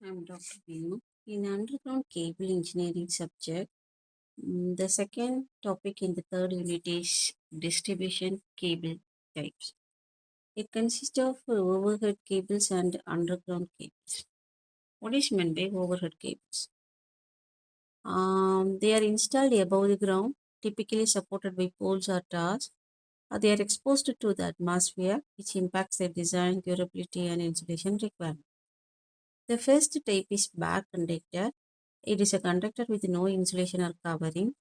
I'm Dr. Vinu. In underground cable engineering subject, the second topic in the third unit is distribution cable types. It consists of overhead cables and underground cables. What is meant by overhead cables? They are installed above the ground, typically supported by poles or towers. They are exposed to the atmosphere, which impacts their design, durability, and insulation requirements. The first type is bare conductor. It is a conductor with no insulation or covering.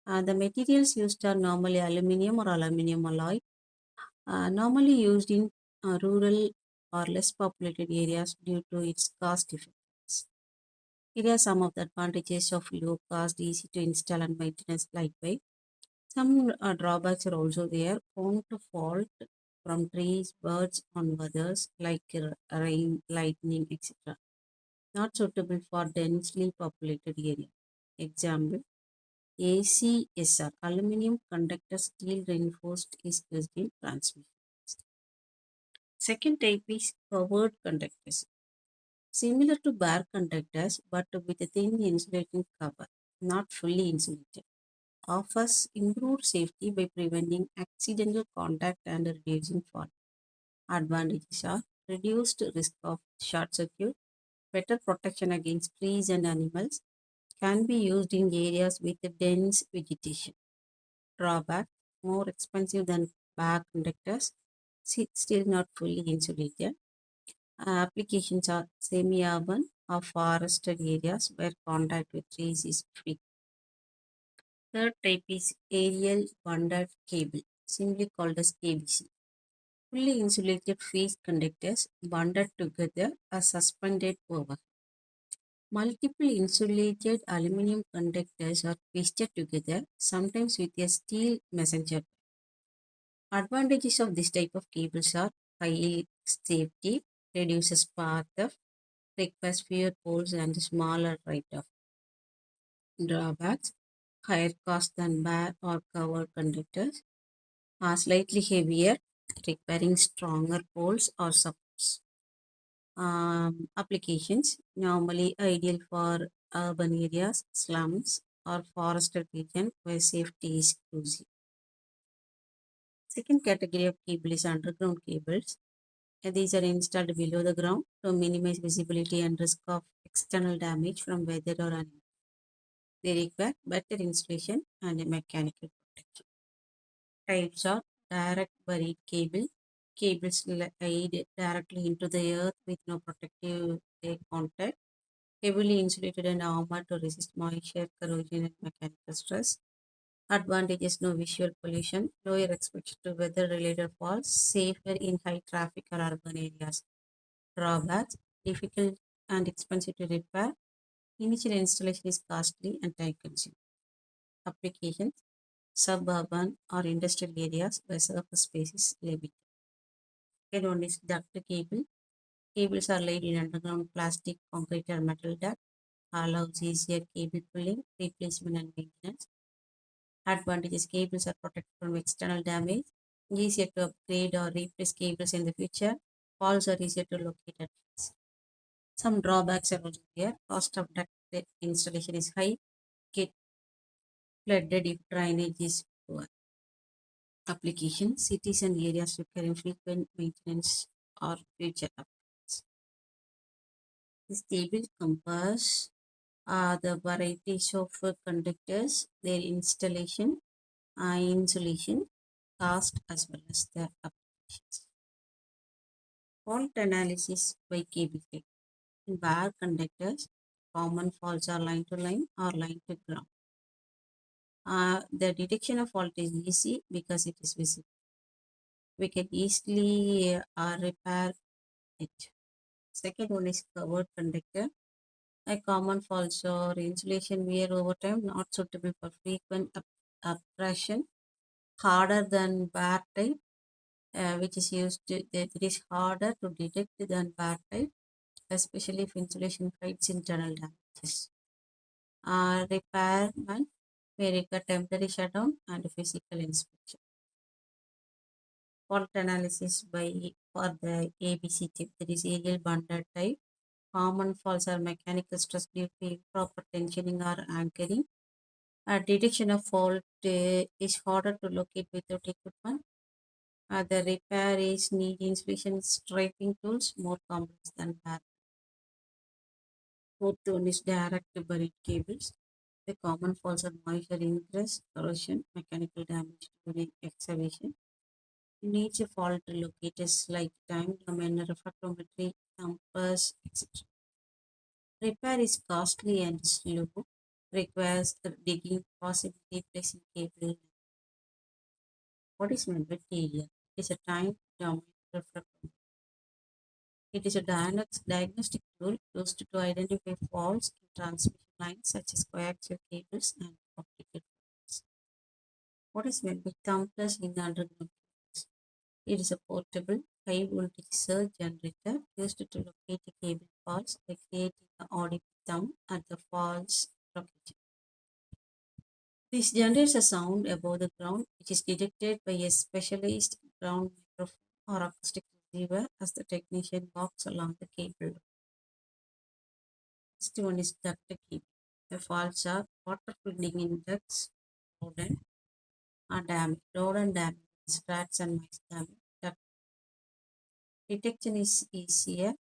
The materials used are normally aluminum or aluminum alloy, normally used in rural or less populated areas due to its cost effectiveness. It has some of the advantages of low cost, easy to install, and maintenance lightweight. Some drawbacks are also there, prone to fault from trees, birds, and weathers like rain, lightning, etc. Not suitable for densely populated area. Example, ACSR, aluminum conductor steel reinforced, is used in transmission. Second type is covered conductors, similar to bare conductors but with a thin insulating cover, not fully insulated. Offers improved safety by preventing accidental contact and reducing fault. Advantages are reduced risk of short circuit, better protection against trees and animals, can be used in areas with dense vegetation. Drawback, more expensive than bare conductors, still not fully insulated. Applications are semi-urban or forested areas where contact with trees is frequent. Third type is aerial bonded cable, simply called as ABC. Fully insulated phase conductors bonded together are suspended over. Multiple insulated aluminum conductors are twisted together, sometimes with a steel messenger. Advantages of this type of cables are high safety, reduces path theft, requires fewer poles and smaller write-off. Drawbacks, higher cost than bare or covered conductors, are slightly heavier, requiring stronger poles or supports. Applications, normally ideal for urban areas, slums, or forested region where safety is crucial. Second category of cable is underground cables. These are installed below the ground to minimize visibility and risk of external damage from weather or animals. They require better insulation and a mechanical protection. Types are direct buried cable. Cables laid directly into the earth with no protective contact. Heavily insulated and armored to resist moisture, corrosion, and mechanical stress. Advantages, no visual pollution, lower exposure to weather related faults, safer in high traffic or urban areas. Drawbacks, difficult and expensive to repair. Initial installation is costly and time consuming. Applications, suburban or industrial areas where surface space is limited. Second one is duct cable. Cables are laid in underground plastic, concrete, or metal duct, allows easier cable pulling, replacement, and maintenance. Advantages, cables are protected from external damage, easier to upgrade or replace cables in the future. Faults are easier to locate at once. Some drawbacks are also there. Cost of duct installation is high, get flooded if drainage is poor. Application, cities and areas requiring frequent maintenance or future upgrades. This table compares the varieties of conductors, their installation, insulation, cost, as well as their applications. Fault analysis by cable type. In bare conductors, common faults are line to line or line to ground. The detection of fault is easy because it is visible. We can easily repair it. Second one is covered conductor. A common faults or insulation wear over time, not suitable for frequent abrasion, harder than bare type, which is it is harder to detect than bare type, especially if insulation hides internal damages. Repairment may require temporary shutdown and physical inspection. Fault analysis by for the ABC type, that is aerial bonded type. Common faults are mechanical stress due to improper tensioning or anchoring. Detection of fault is harder to locate without equipment. The repair is need inspection striping tools, more complex than that. Fourth one is direct buried cables. The common faults are moisture ingress, corrosion, mechanical damage during excavation. Needs a fault locators like time domain, refractometry, compass, etc. Repair is costly and slow, requires the digging, possibly replacing cable. What is meant by TDR? It is a time domain refractometer. It is a diagnostic tool used to identify faults in transmission lines such as coaxial cables and optical cables. What is meant by tumblers in underground cables? It is a portable, high voltage surge generator used to locate the cable faults by creating an audible thumb at the fault's location. This generates a sound above the ground, which is detected by a specialized ground microphone or acoustic receiver as the technician walks along the cable. Next one is duct keeping. The faults are water filling in ducts, rodent, or damage. Rodent damage, rats and mice damage. Duct detection is easier.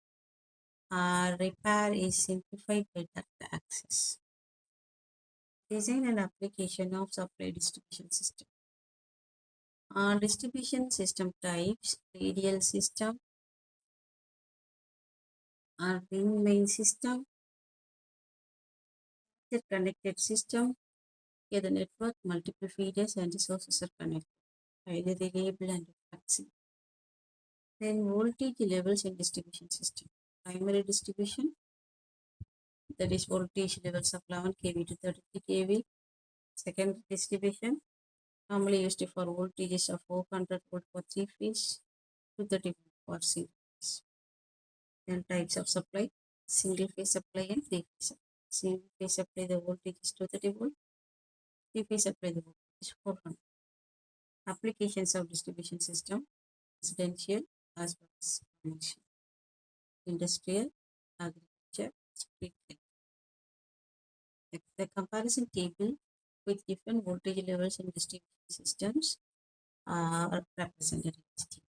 Repair is simplified by duct access. Design and application of supply distribution system. Distribution system types, radial system, ring main system, interconnected system. Here the network, multiple feeders and resources are connected, highly reliable and flexible. Then voltage levels in distribution system. Primary distribution, that is voltage levels of 11 kV to 33 kV. Secondary distribution, normally used for voltages of 400 volt for 3 phase, 230 volt for single phase. Then types of supply, single phase supply and three phase supply. Single phase supply the voltage is 230 volt, three phase supply the voltage is 400. Applications of distribution system, residential as well as commercial, industrial, agriculture, street light. The comparison table with different voltage levels in distribution systems are represented in this table.